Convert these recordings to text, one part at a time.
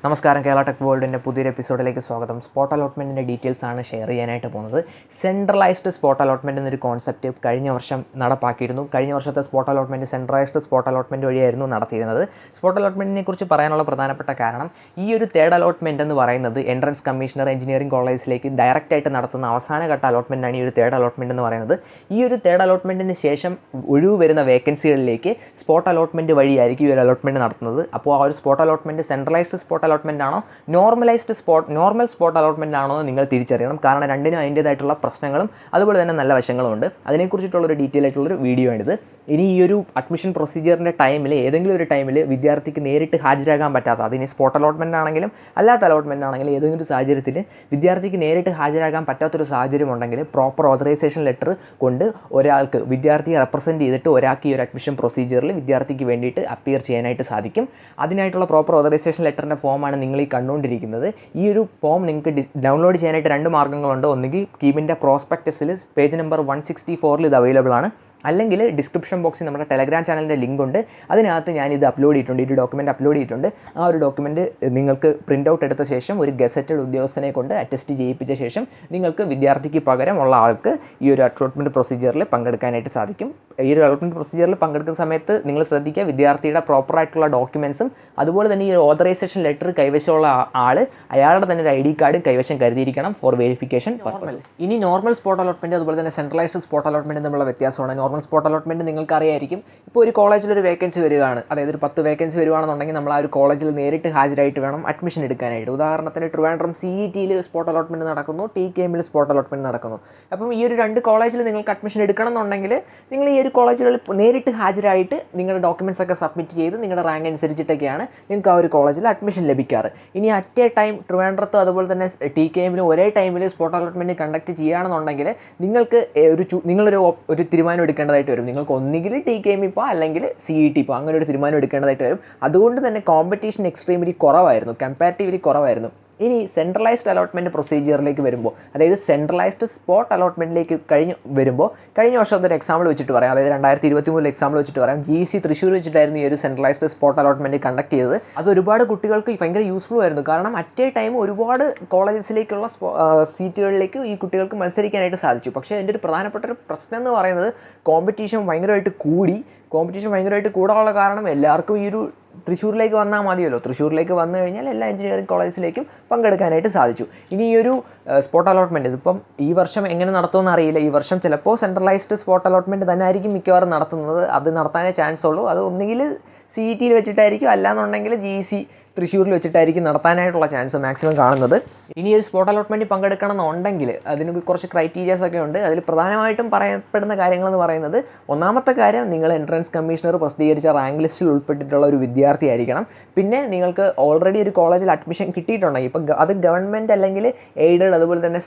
നമസ്കാരം, കേരള ടെക് വേൾഡിൻ്റെ പുതിയൊരു എപ്പിസോഡിലേക്ക് സ്വാഗതം. സ്പോട്ട് അലോട്ട്മെൻറ്റിൻ്റെ ഡീറ്റെയിൽസ് ആണ് ഷെയർ ചെയ്യാനായിട്ട് പോകുന്നത്. സെൻട്രലൈസ്ഡ് സ്പോട്ട് അലോട്ട്മെൻറ്റ് എന്നൊരു കോൺസെപ്റ്റ് കഴിഞ്ഞ വർഷം നടപ്പാക്കിയിരുന്നു. കഴിഞ്ഞ വർഷത്തെ spot allotment centralised spot allotment വഴിയായിരുന്നു നടത്തിയിരുന്നത്. സ്പോട്ട് അലോട്ട്മെൻറ്റിനെ കുറിച്ച് പറയാനുള്ള പ്രധാനപ്പെട്ട കാരണം, ഈ ഒരു തേർഡ് അലോട്ട്മെൻറ്റ് എന്ന് പറയുന്നത് എൻട്രൻസ് കമ്മീഷണർ എഞ്ചിനീയറിംഗ് കോളേജിലേക്ക് ഡയറക്റ്റായിട്ട് നടത്തുന്ന അവസാനഘട്ട അലോട്ട്മെൻറ്റാണ് ഈ ഒരു തേർഡ് അലോട്ട്മെൻറ്റ് എന്ന് പറയുന്നത്. ഈ ഒരു തേർഡ് അലോട്ട്മെൻറ്റിന് ശേഷം ഒഴിവ് വരുന്ന വേക്കൻസികളിലേക്ക് സ്പോട്ട് അലോട്ട്മെൻറ്റ് വഴിയായിരിക്കും ഈ ഒരു അലോട്ട്മെൻറ്റ് നടത്തുന്നത്. അപ്പോൾ ആ ഒരു spot allotment centralised spot allotment ആണോ നോർമൽ സ്പോട്ട് അലോട്ട്മെൻറ്റ് ആണോ എന്ന് നിങ്ങൾ തിരിച്ചറിയണം. കാരണം രണ്ടിനും അതിൻ്റേതായിട്ടുള്ള പ്രശ്നങ്ങളും അതുപോലെ തന്നെ നല്ല വശങ്ങളും ഉണ്ട്. അതിനെക്കുറിച്ചിട്ടുള്ളൊരു ഡീറ്റെയിൽ ആയിട്ടുള്ളൊരു വീഡിയോ ആണിത്. ഇനി ഈ ഒരു അഡ്മിഷൻ പ്രൊസീജിയറിൻ്റെ ടൈമിൽ ഏതെങ്കിലും ഒരു ടൈമിൽ വിദ്യാർത്ഥിക്ക് നേരിട്ട് ഹാജരാകാൻ പറ്റാത്ത, അതിന് സ്പോട്ട് അലോട്ട്മെൻറ്റ് ആണെങ്കിലും അല്ലാത്ത അലോട്ട്മെൻറ്റ് ആണെങ്കിലും ഏതെങ്കിലും ഒരു സാഹചര്യത്തിൽ വിദ്യാർത്ഥിക്ക് നേരിട്ട് ഹാജരാകാൻ പറ്റാത്തൊരു സാഹചര്യം ഉണ്ടെങ്കിൽ പ്രോപ്പർ ഓതറൈസേഷൻ ലെറ്റർ കൊണ്ട് ഒരാൾക്ക് വിദ്യാർത്ഥിയെ റെപ്രസെൻറ്റ് ചെയ്തിട്ട് ഒരാൾക്ക് ഈ ഒരു അഡ്മിഷൻ പ്രൊസീജിയറിൽ വിദ്യാർത്ഥിക്ക് വേണ്ടിയിട്ട് അപ്പിയർ ചെയ്യാനായിട്ട് സാധിക്കും. അതിനായിട്ടുള്ള പ്രോപ്പർ ഓതറൈസേഷൻ ലെറ്ററിൻ്റെ ഫോമാണ് നിങ്ങൾ ഈ കണ്ടുകൊണ്ടിരിക്കുന്നത്. ഈ ഒരു ഫോം നിങ്ങൾക്ക് ഡൗൺലോഡ് ചെയ്യാനായിട്ട് രണ്ട് മാർഗ്ഗങ്ങളുണ്ട്. ഒന്നുകിൽ കീമിൻ്റെ പ്രോസ്പെക്ടസിൽ പേജ് നമ്പർ 164 ഇത് അവൈലബിൾ ആണ്. അല്ലെങ്കിൽ ഡിസ്ക്രിപ്ഷൻ ബോക്സിൽ നമ്മുടെ ടെലഗ്രാം ചാനലിൻ്റെ ലിങ്ക് ഉണ്ട്. അതിനകത്ത് ഞാനിത് അപ്ലോഡ് ചെയ്തിട്ടുണ്ട്, ഈ ഒരു ഡോക്യുമെൻറ്റ് അപ്ലോഡ് ചെയ്തിട്ടുണ്ട്. ആ ഒരു ഡോക്യുമെൻറ്റ് നിങ്ങൾക്ക് പ്രിൻ്റ് ഔട്ട് എടുത്ത ശേഷം ഒരു ഗസറ്റഡ് ഉദ്യോഗസ്ഥനെ കൊണ്ട് അറ്റസ്റ്റ് ചെയ്യിപ്പിച്ച ശേഷം നിങ്ങൾക്ക് വിദ്യാർത്ഥിക്ക് പകരം ഉള്ള ആൾക്ക് ഈ ഒരു അലോട്ട്മെൻറ്റ് പ്രൊസീജിയറിൽ പങ്കെടുക്കാനായിട്ട് സാധിക്കും. ഈ ഒരു അലോട്ട്മെൻറ്റ് പ്രൊസീജിയറിൽ പങ്കെടുക്കുന്ന സമയത്ത് നിങ്ങൾ ശ്രദ്ധിക്കുക, വിദ്യാർത്ഥിയുടെ പ്രോപ്പറായിട്ടുള്ള ഡോക്യുമെൻസും അതുപോലെ തന്നെ ഈ ഒരു ഓതറൈസേഷൻ ലെറ്റർ കൈവശമുള്ള ആൾ അയാളുടെ തന്നെ ഒരു ID കാർഡും കൈവശം കരുതിയിരിക്കണം ഫോർ വെരിഫിക്കേഷൻ പർപ്പസ്. ഇനി നോർമൽ സ്പോട്ട് അലോട്ട്മെൻറ്റ് അതുപോലെ തന്നെ സെൻട്രലൈസ്ഡ് സ്പോട്ട് അലോട്ട്മെൻറ്റ് തമ്മിലുള്ള വ്യത്യാസമാണ്. നോർമൽ സ്പോട്ട് അലോട്ട്മെൻറ്റ് നിങ്ങൾക്ക് അറിയായിരിക്കും. ഇപ്പോൾ ഒരു കോളേജിൽ ഒരു വേക്കൻസി വരികയാണ്, അതായത് ഒരു 10 വേക്കൻസി വരുവാണെന്നുണ്ടെങ്കിൽ നമ്മൾ ആ ഒരു കോളേജിൽ നേരിട്ട് ഹാജരായിട്ട് വേണം അഡ്മിഷൻ എടുക്കാനായിട്ട്. ഉദാഹരണത്തിന് ട്രിവാൻഡ്രം CETയിൽ സ്പോട്ട് അലോട്ട്മെൻറ്റ് നടക്കുന്നു, TKMൽ സ്പോട്ട് അലോട്ട്മെൻറ്റ് നടക്കുന്നു. അപ്പം ഈ ഒരു രണ്ട് കോളേജിൽ നിങ്ങൾക്ക് അഡ്മിഷൻ എടുക്കണം എന്നുണ്ടെങ്കിൽ നിങ്ങൾ ഈ ഒരു കോളേജുകളിൽ നേരിട്ട് ഹാജരായിട്ട് നിങ്ങളുടെ ഡോക്യുമെൻറ്റ്സ് ഒക്കെ സബ്മിറ്റ് ചെയ്ത് നിങ്ങളുടെ റാങ്ക് അനുസരിച്ചിട്ടൊക്കെയാണ് നിങ്ങൾക്ക് ആ ഒരു കോളേജിൽ അഡ്മിഷൻ ലഭിക്കാറ്. ഇനി അറ്റ് എ ടൈം ട്രിവാൻഡ്രത്തും അതുപോലെ തന്നെ TKMലും ഒരേ ടൈമിൽ സ്പോട്ട് അലോട്ട്മെൻറ്റ് കണ്ടക്ട് ചെയ്യുകയാണെന്നുണ്ടെങ്കിൽ നിങ്ങൾക്ക് നിങ്ങളൊരു തീരുമാനം എടുക്കേണ്ടതായിട്ട് വരും. നിങ്ങൾക്ക് ഒന്നുകിൽ TKM ഇപ്പോൾ അല്ലെങ്കിൽ CET ഇപ്പോൾ അങ്ങനെ ഒരു തീരുമാനം എടുക്കേണ്ടതായിട്ട് വരും. അതുകൊണ്ട് തന്നെ കോമ്പറ്റീഷൻ എക്സ്ട്രീംലി കുറവായിരുന്നു, കമ്പാരിറ്റീവ്ലി കുറവായിരുന്നു. ഇനി സെൻട്രലൈസ്ഡ് അലോട്ട്മെൻറ്റ് പ്രൊസീജിയറിലേക്ക് വരുമ്പോൾ, അതായത് സെൻട്രലൈസ്ഡ് സ്പോട്ട് അലോട്ട്മെൻറ്റിലേക്ക് കഴിഞ്ഞ വർഷത്തെ ഒരു എക്സാമ്പിൾ വെച്ചിട്ട് പറയാം, അതായത് 2023 എക്സാമ്പിൾ വെച്ചിട്ട് പറയാം. GEC തൃശ്ശൂർ വെച്ചിട്ടായിരുന്നു ഈ ഒരു സെൻട്രലൈസ്ഡ് സ്പോട്ട് അലോട്ട്മെൻറ്റ് കണ്ടക്ട് ചെയ്തത്. അത് ഒരുപാട് കുട്ടികൾക്ക് ഭയങ്കര യൂസ്ഫുൾ ആയിരുന്നു. കാരണം അറ്റ് എ ടൈം ഒരുപാട് കോളേജസിലേക്കുള്ള സീറ്റുകളിലേക്ക് ഈ കുട്ടികൾക്ക് മത്സരിക്കാനായിട്ട് സാധിച്ചു. പക്ഷേ അതിൻ്റെ ഒരു പ്രധാനപ്പെട്ട ഒരു പ്രശ്നം എന്ന് പറയുന്നത് കോമ്പറ്റീഷൻ ഭയങ്കരമായിട്ട് കൂടാനുള്ള കാരണം എല്ലാവർക്കും ഈ ഒരു തൃശ്ശൂരിലേക്ക് വന്നാൽ മതിയല്ലോ. തൃശ്ശൂരിലേക്ക് വന്നു കഴിഞ്ഞാൽ എല്ലാ എഞ്ചിനീയറിംഗ് കോളേജിലേക്കും പങ്കെടുക്കാനായിട്ട് സാധിച്ചു. ഇനി ഈ ഒരു സ്പോട്ട് അലോട്ട്മെൻറ്റ് ഇതിപ്പം ഈ വർഷം എങ്ങനെ നടത്തുമെന്ന് അറിയില്ല. ഈ വർഷം ചിലപ്പോൾ സെൻട്രലൈസ്ഡ് സ്പോട്ട് അലോട്ട്മെൻറ്റ് തന്നെ ആയിരിക്കും മിക്കവാറും നടത്തുന്നത്. അത് നടത്താനേ ചാൻസ് ഉള്ളൂ. അത് ഒന്നുകിൽ CETയിൽ വെച്ചിട്ടായിരിക്കും, അല്ലാന്നുണ്ടെങ്കിൽ GEC തൃശ്ശൂരിൽ വെച്ചിട്ടായിരിക്കും നടത്താനായിട്ടുള്ള ചാൻസ് മാക്സിമം കാണുന്നത്. ഇനി ഒരു സ്പോട്ട് അലോട്ട്മെൻറ്റ് പങ്കെടുക്കണം എന്നുണ്ടെങ്കിൽ അതിന് കുറച്ച് ക്രൈറ്റീരിയാസ് ഒക്കെ ഉണ്ട്. അതിൽ പ്രധാനമായിട്ടും പറയപ്പെടുന്ന കാര്യങ്ങളെന്ന് പറയുന്നത്, ഒന്നാമത്തെ കാര്യം നിങ്ങൾ എൻട്രൻസ് കമ്മീഷണർ പ്രസിദ്ധീകരിച്ച റാങ്ക് ലിസ്റ്റിൽ ഉൾപ്പെട്ടിട്ടുള്ള ഒരു വിദ്യാർത്ഥി ആയിരിക്കണം. പിന്നെ നിങ്ങൾക്ക് ഓൾറെഡി ഒരു കോളേജിൽ അഡ്മിഷൻ കിട്ടിയിട്ടുണ്ടെങ്കിൽ, ഇപ്പം അത് ഗവൺമെൻറ് അല്ലെങ്കിൽ എയ്ഡഡ് അതുപോലെ തന്നെ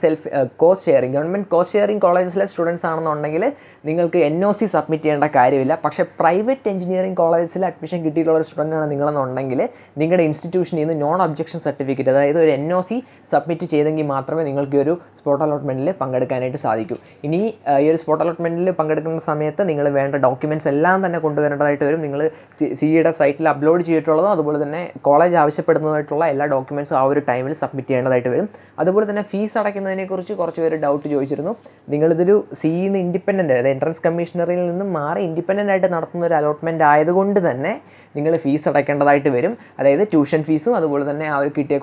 ഗവൺമെൻറ് കോസ്റ്റ് ഷെയറിംഗ് കോളേജസിലെ സ്റ്റുഡൻസ് ആണെന്നുണ്ടെങ്കിൽ നിങ്ങൾക്ക് NOC സബ്മിറ്റ് ചെയ്യേണ്ട കാര്യമില്ല. പക്ഷേ പ്രൈവറ്റ് എഞ്ചിനീയറിംഗ് കോളേജസിൽ അഡ്മിഷൻ കിട്ടിയിട്ടുള്ള ഒരു സ്റ്റുഡൻ്റ് ആണ് നിങ്ങളെന്നുണ്ടെങ്കിൽ നിങ്ങളുടെ ഇൻസ്റ്റിറ്റ്യൂഷനിൽ നിന്ന് നോൺ ഒബ്ജക്ഷൻ സർട്ടിഫിക്കറ്റ്, അതായത് ഒരു NOC സബ്മിറ്റ് ചെയ്തെങ്കിൽ മാത്രമേ നിങ്ങൾക്ക് ഈ ഒരു സ്പോട്ട് അലോട്ട്മെൻറ്റിൽ പങ്കെടുക്കാനായിട്ട് സാധിക്കൂ. ഇനി ഈ ഒരു സ്പോട്ട് അലോട്ട്മെൻറ്റിൽ പങ്കെടുക്കുന്ന സമയത്ത് നിങ്ങൾ വേണ്ട ഡോക്യുമെൻറ്റ്സ് എല്ലാം തന്നെ കൊണ്ടുവരേണ്ടതായിട്ട് വരും. നിങ്ങൾ CEയുടെ സൈറ്റിൽ അപ്ലോഡ് ചെയ്തിട്ടുള്ളതും അതുപോലെ തന്നെ കോളേജ് ആവശ്യപ്പെടുന്നതായിട്ടുള്ള എല്ലാ ഡോക്യുമെൻറ്റ്സും ആ ഒരു ടൈമിൽ സബ്മിറ്റ് ചെയ്യേണ്ടതായിട്ട് വരും. അതുപോലെ തന്നെ ഫീസ് അടയ്ക്കുന്നതിനെക്കുറിച്ച് കുറച്ച് പേര് ഡൗട്ട് ചോദിച്ചിരുന്നു. നിങ്ങളിതൊരു CEന്ന് ഇൻഡിപെൻഡൻ്റ്, അതായത് എൻട്രൻസ് കമ്മീഷണറിൽ നിന്നും മാറി ഇൻഡിപെൻഡൻ്റ് ആയിട്ട് നടത്തുന്ന ഒരു അലോട്ട്മെൻറ്റ് ആയതുകൊണ്ട് തന്നെ നിങ്ങൾ ഫീസ് അടയ്ക്കേണ്ടതായിട്ട് വരും. അതായത് ട്യൂഷൻ ഫീസും അതുപോലെ തന്നെ ആ ഒരു കിട്ടിയ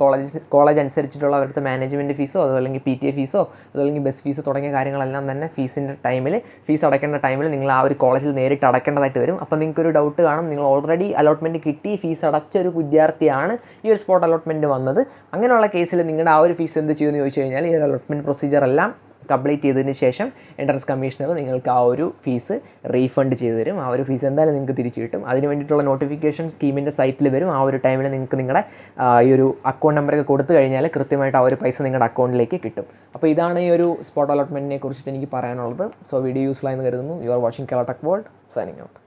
കോളേജ് അനുസരിച്ചിട്ടുള്ള അവരുടെ മാനേജ്മെൻറ്റ് ഫീസോ അതല്ലെങ്കിൽ PTA ഫീസോ അതല്ലെങ്കിൽ ബസ് ഫീസ് തുടങ്ങിയ കാര്യങ്ങളെല്ലാം തന്നെ ഫീസ് അടയ്ക്കേണ്ട ടൈമിൽ നിങ്ങൾ ആ ഒരു കോളേജിൽ നേരിട്ട് അടയ്ക്കേണ്ടതായിട്ട് വരും. അപ്പോൾ നിങ്ങൾക്കൊരു ഡൗട്ട് കാണും, നിങ്ങൾ ഓൾറെഡി അലോട്ട്മെൻറ്റ് കിട്ടി ഫീസ് അടച്ച ഒരു വിദ്യാർത്ഥിയാണ് ഈ ഒരു സ്പോട്ട് അലോട്ട്മെൻറ്റ് വന്നത്. അങ്ങനെയുള്ള കേസിൽ നിങ്ങളുടെ ആ ഒരു ഫീസ് എന്ത് ചെയ്യുമെന്ന് ചോദിച്ചു കഴിഞ്ഞാൽ, ഈ ഒരു അലോട്ട്മെൻറ്റ് പ്രൊസീജിയർ എല്ലാം കംപ്ലീറ്റ് ചെയ്തതിന് ശേഷം എൻട്രൻസ് കമ്മീഷണർ നിങ്ങൾക്ക് ആ ഒരു ഫീസ് റീഫണ്ട് ചെയ്ത് തരും. ആ ഒരു ഫീസ് എന്തായാലും നിങ്ങൾക്ക് തിരിച്ചു കിട്ടും. അതിന് വേണ്ടിയിട്ടുള്ള നോട്ടിഫിക്കേഷൻ സ്കീമിൻ്റെ സൈറ്റിൽ വരും. ആ ഒരു ടൈമിൽ നിങ്ങൾക്ക് നിങ്ങളുടെ ഈ ഒരു അക്കൗണ്ട് നമ്പറൊക്കെ കൊടുത്തു കഴിഞ്ഞാൽ കൃത്യമായിട്ട് ആ ഒരു പൈസ നിങ്ങളുടെ അക്കൗണ്ടിലേക്ക് കിട്ടും. അപ്പോൾ ഇതാണ് ഈ ഒരു സ്പോട്ട് അലോട്ട്മെൻറ്റിനെ കുറിച്ചിട്ട് എനിക്ക് പറയാനുള്ളത്. സോ വീഡിയോ യൂസ്ഫുൾ ആയെന്ന് കരുതുന്നു. You are watching Kerala tech world, signing out.